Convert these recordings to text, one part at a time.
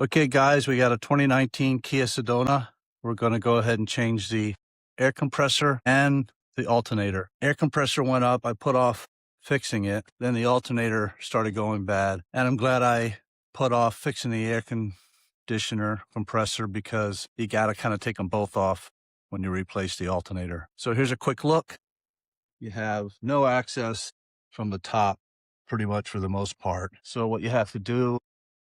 Okay, guys, we got a 2019 Kia Sedona. We're going to go ahead and change the air compressor and the alternator. Air compressor went up. I put off fixing it. Then the alternator started going bad. And I'm glad I put off fixing the air conditioner compressor because you got to kind of take them both off when you replace the alternator. So here's a quick look. You have no access from the top pretty much for the most part. So what you have to do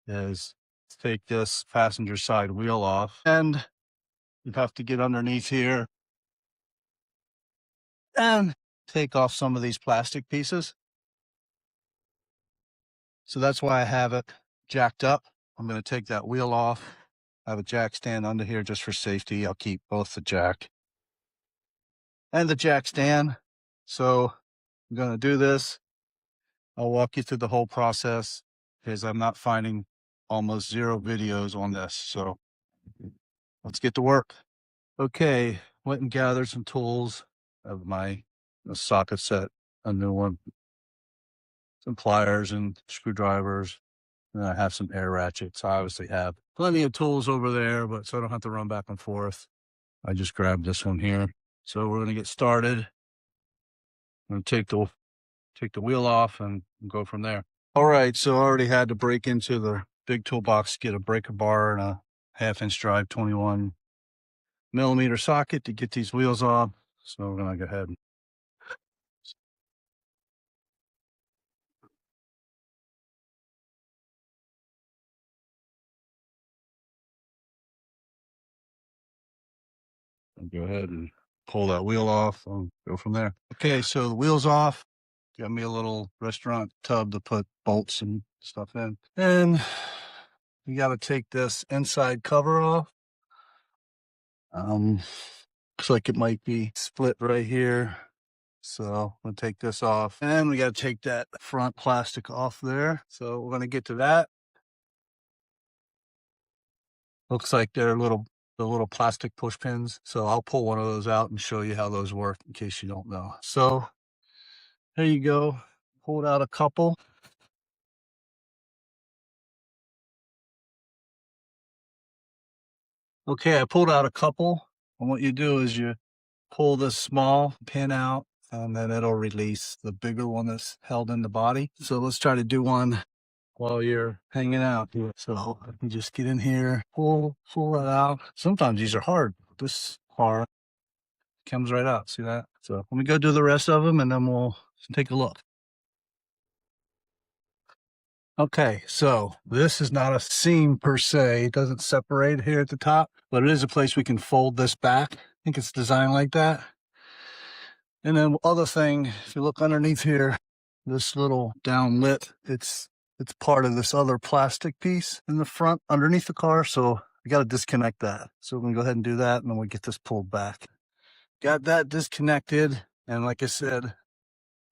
is take this passenger side wheel off, and you have to get underneath here and take off some of these plastic pieces. So that's why I have it jacked up. I'm going to take that wheel off. I have a jack stand under here just for safety. I'll keep both the jack and the jack stand. So I'm going to do this. I'll walk you through the whole process because I'm not finding almost zero videos on this. So let's get to work. Okay, went and gathered some tools of my socket set, a new one, some pliers and screwdrivers, and I have some air ratchets. I obviously have plenty of tools over there, but so I don't have to run back and forth. I just grabbed this one here. So we're gonna get started. I'm gonna take the wheel off and go from there. All right, so I already had to break into the big toolbox, get a breaker bar and a 1/2-inch drive 21mm socket to get these wheels off. So we're gonna go ahead and go ahead and pull that wheel off and go from there. Okay, so the wheel's off. Got me a little restaurant tub to put bolts and stuff in. And we got to take this inside cover off. Looks like it might be split right here. So I'm gonna take this off, and we got to take that front plastic off there. So we're gonna get to that. Looks like they're the little plastic push pins. So I'll pull one of those out and show you how those work in case you don't know. So there you go. Pulled out a couple. Okay, I pulled out a couple. And what you do is you pull this small pin out, and then it'll release the bigger one that's held in the body. So let's try to do one while you're hanging out. So you just get in here, pull it out. Sometimes these are hard. This part comes right out. See that? So let me go do the rest of them, and then we'll take a look. Okay, so this is not a seam per se. It doesn't separate here at the top, but it is a place we can fold this back. I think it's designed like that. And then other thing, if you look underneath here, this little downlit, it's part of this other plastic piece in the front underneath the car. So we got to disconnect that. So we're gonna go ahead and do that, and then we get this pulled back. Got that disconnected, and like I said,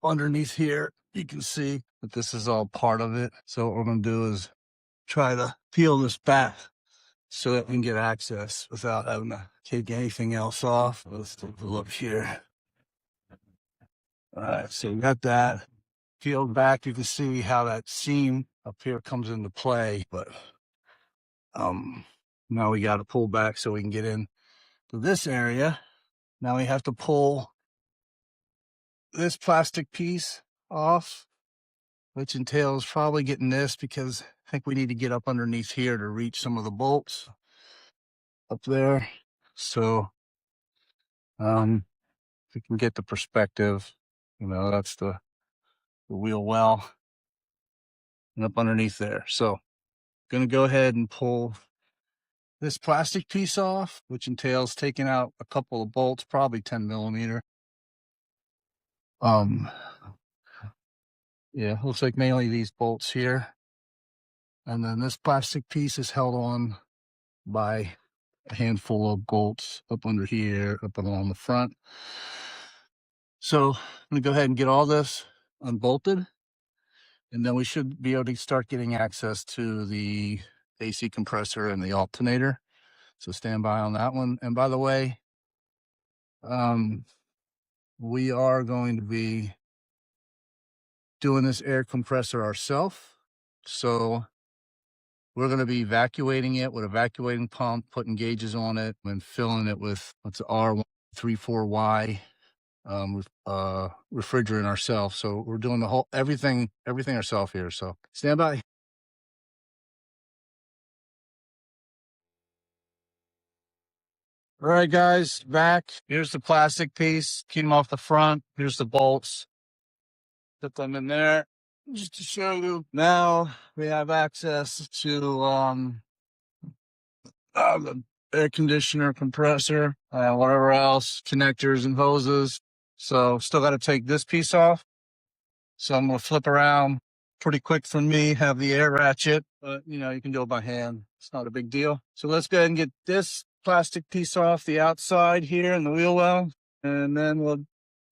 underneath here, you can see that this is all part of it. So what we're gonna do is try to peel this back so that we can get access without having to take anything else off. Let's take a look here. All right, so we got that peeled back. You can see how that seam up here comes into play, but now we got to pull back so we can get in to this area. Now we have to pull this plastic piece off, which entails probably getting this, because I think we need to get up underneath here to reach some of the bolts up there. So if we can get the perspective, that's the wheel well, and up underneath there. So gonna go ahead and pull this plastic piece off, which entails taking out a couple of bolts, probably 10mm. Yeah, looks like mainly these bolts here. And then this plastic piece is held on by a handful of bolts up under here, up along the front. So I'm gonna go ahead and get all this unbolted, and then we should be able to start getting access to the AC compressor and the alternator. So stand by on that one. And by the way, we are going to be doing this air compressor ourselves. So we're going to be evacuating it with a evacuating pump, putting gauges on it, and filling it with what's R134Y refrigerant ourselves. So we're doing the whole everything ourselves here. So stand by. All right, guys, back. Here's the plastic piece. Keep them off the front. Here's the bolts. Put them in there just to show you. Now we have access to the air conditioner, compressor, whatever else, connectors and hoses. So still got to take this piece off. So I'm going to flip around pretty quick for me, have the air ratchet, but you know, you can do it by hand. It's not a big deal. So let's go ahead and get this plastic piece off the outside here in the wheel well, and then we'll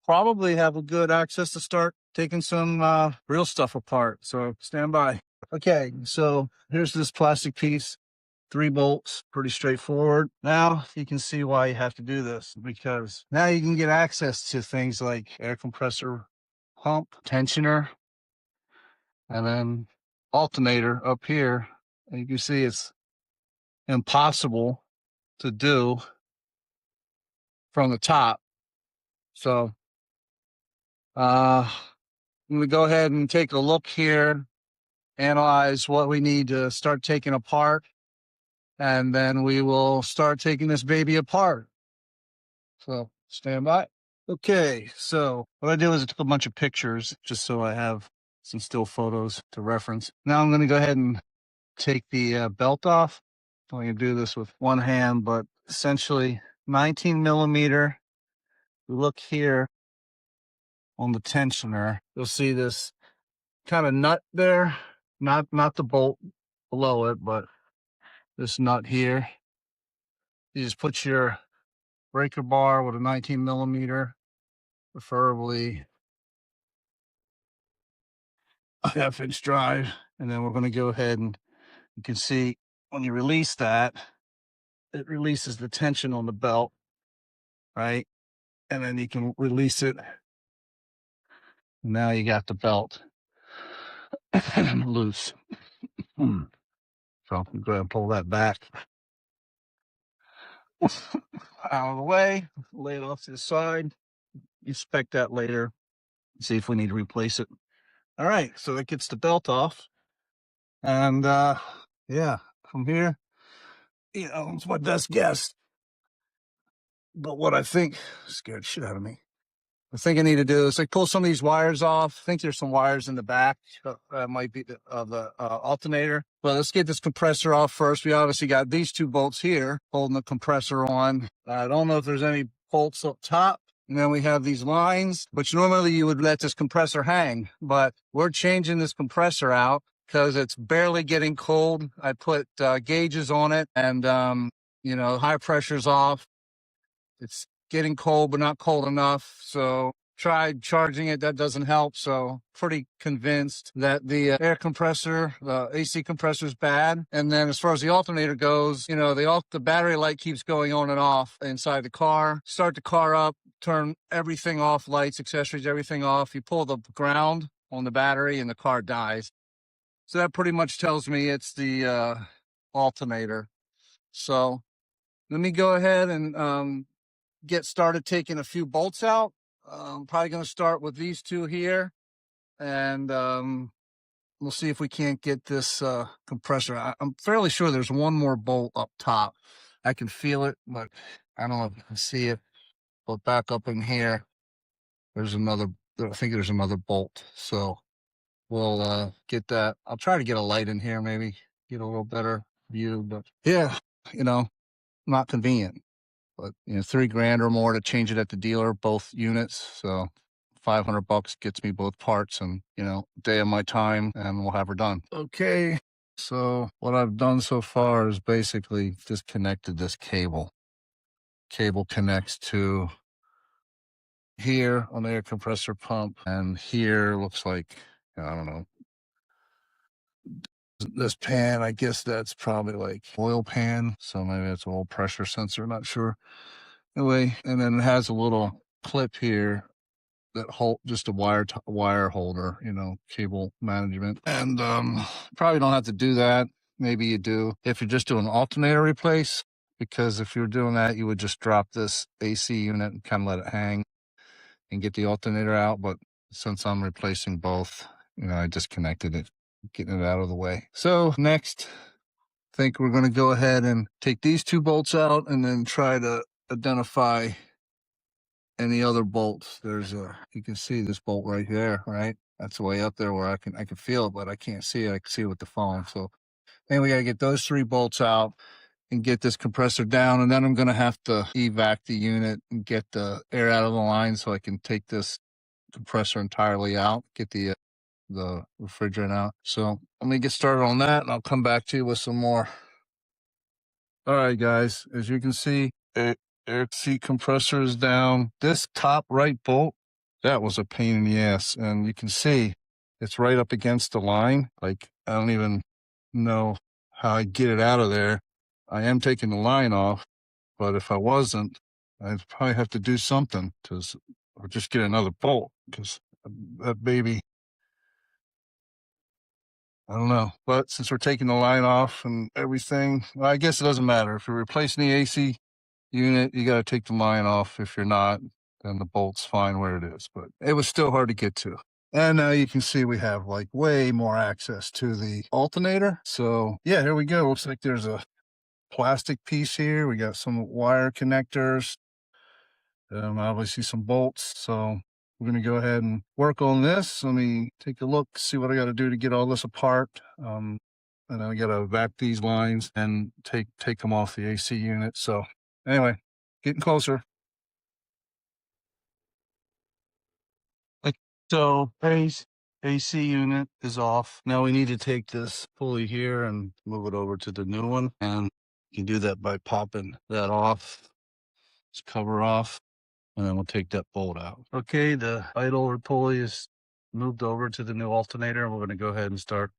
probably have a good access to start taking some real stuff apart. So stand by. Okay, so here's this plastic piece. 3 bolts, pretty straightforward. Now you can see why you have to do this, because now you can get access to things like air compressor pump, tensioner, and then alternator up here. And you can see it's impossible to do from the top. So I'm going to go ahead and take a look here, analyze what we need to start taking apart, and then we will start taking this baby apart. So stand by. Okay, so what I did was I took a bunch of pictures just so I have some still photos to reference. Now I'm going to go ahead and take the belt off. I'm going to do this with one hand, but essentially 19 millimeter. Look here on the tensioner. You'll see this kind of nut there, not the bolt below it, but this nut here. You just put your breaker bar with a 19 millimeter, preferably a half-inch drive, and then we're going to go ahead and you can see when you release that, it releases the tension on the belt, right? And then you can release it. Now you got the belt loose. So I'm going to go ahead and pull that back out of the way, lay it off to the side. Inspect that later, see if we need to replace it. All right, so that gets the belt off. And yeah, from here, you know, it's my best guess. But what I think scared shit out of me. I think I need to do is like pull some of these wires off. I think there's some wires in the back. Might be the alternator. Well, let's get this compressor off first. We obviously got these 2 bolts here holding the compressor on. I don't know if there's any bolts up top. And then we have these lines, which normally you would let this compressor hang, but we're changing this compressor out because it's barely getting cold. I put gauges on it, and you know, high pressure's off. It's getting cold, but not cold enough. So tried charging it. That doesn't help. So pretty convinced that the air compressor, the AC compressor is bad. And then as far as the alternator goes, you know, the battery light keeps going on and off inside the car. Start the car up, turn everything off, lights, accessories, everything off. You pull the ground on the battery and the car dies. So that pretty much tells me it's the alternator. So let me go ahead and get started taking a few bolts out. I'm probably going to start with these 2 here, and we'll see if we can't get this compressor. I'm fairly sure there's one more bolt up top. I can feel it, but I don't know if you can see it. But back up in here, there's another, I think there's another bolt. So we'll get that. I'll try to get a light in here, maybe get a little better view, but yeah, you know, not convenient. But you know, $3,000 or more to change it at the dealer, both units. So $500 gets me both parts, and you know, day of my time, and we'll have her done. Okay. So what I've done so far is basically disconnected this cable. Cable connects to here on the air compressor pump, and here looks like, I don't know, this pan, I guess that's probably like oil pan. So maybe it's an oil pressure sensor, not sure. Anyway, and then it has a little clip here that hold just a wire holder, you know, cable management. And probably don't have to do that. maybe you do if you're just doing an alternator replace, because if you're doing that, you would just drop this AC unit and kind of let it hang and get the alternator out. But since I'm replacing both, I disconnected it, getting it out of the way. So next, I think we're going to go ahead and take these 2 bolts out and then try to identify any other bolts. You can see this bolt right there, right? That's way up there where I can feel it, but I can't see it. I can see it with the phone. So then we got to get those 3 bolts out and get this compressor down. And then I'm going to have to evac the unit and get the air out of the line so I can take this compressor entirely out, get the refrigerant out. So I'm going to get started on that, and I'll come back to you with some more. All right, guys, as you can see, air seat compressor is down. This top right bolt, that was a pain in the ass. And you can see it's right up against the line. Like, I don't even know how I get it out of there. I am taking the line off, but if I wasn't, I'd probably have to do something or just get another bolt, because that baby, I don't know. But since we're taking the line off and everything, well, I guess it doesn't matter. If you're replacing the AC unit, you got to take the line off. If you're not, then the bolt's fine where it is. But it was still hard to get to. And now you can see we have like way more access to the alternator. So yeah, here we go. Looks like there's a plastic piece here. We got some wire connectors. Obviously some bolts. So we're going to go ahead and work on this. Let me take a look, see what I got to do to get all this apart. And then I got to vac these lines and take them off the AC unit. So anyway, getting closer. So AC unit is off. Now we need to take this pulley here and move it over to the new one. And you can do that by popping that off, this cover off, and then we'll take that bolt out. Okay, the idle pulley is moved over to the new alternator, and we're going to go ahead and start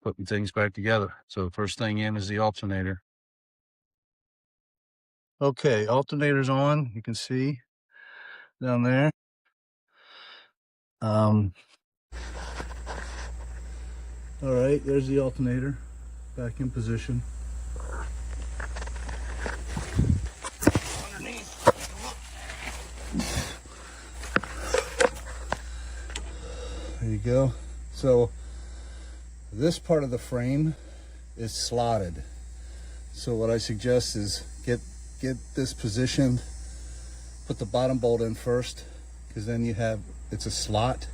putting things back together. So the first thing in is the alternator. Okay, alternator's on. You can see down there. All right, there's the alternator back in position. There you go. So this part of the frame is slotted. So what I suggest is get this positioned, put the bottom bolt in first, because then it's a slot,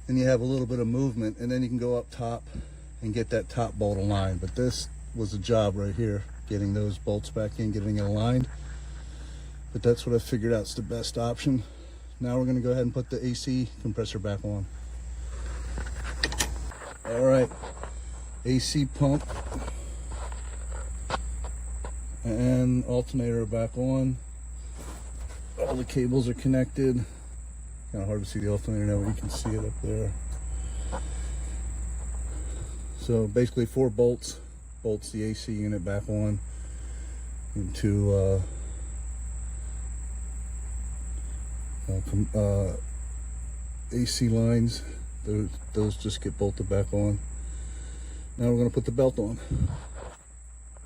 and you have a little bit of movement, and then you can go up top and get that top bolt aligned. But this was a job right here, getting those bolts back in, getting it aligned. But that's what I figured out is the best option. Now we're going to go ahead and put the AC compressor back on. All right, AC pump and alternator back on. All the cables are connected. Kind of hard to see the alternator now, but you can see it up there. So basically 4 bolts the AC unit back on into AC lines. Those just get bolted back on. Now we're going to put the belt on.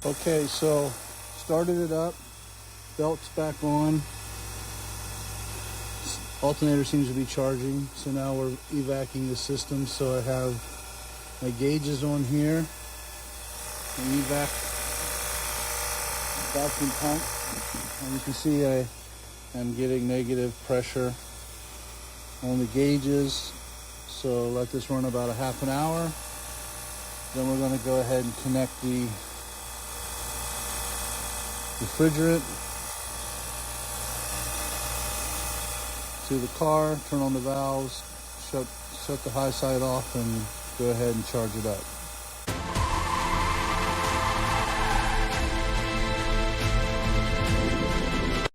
Okay, so started it up, belt's back on. Alternator seems to be charging, so now we're evacuating the system. So I have my gauges on here, an evac vacuum pump, and you can see I am getting negative pressure on the gauges. So let this run about a half an hour. Then we're going to go ahead and connect the refrigerant to the car, turn on the valves, shut the high side off, and go ahead and charge it up.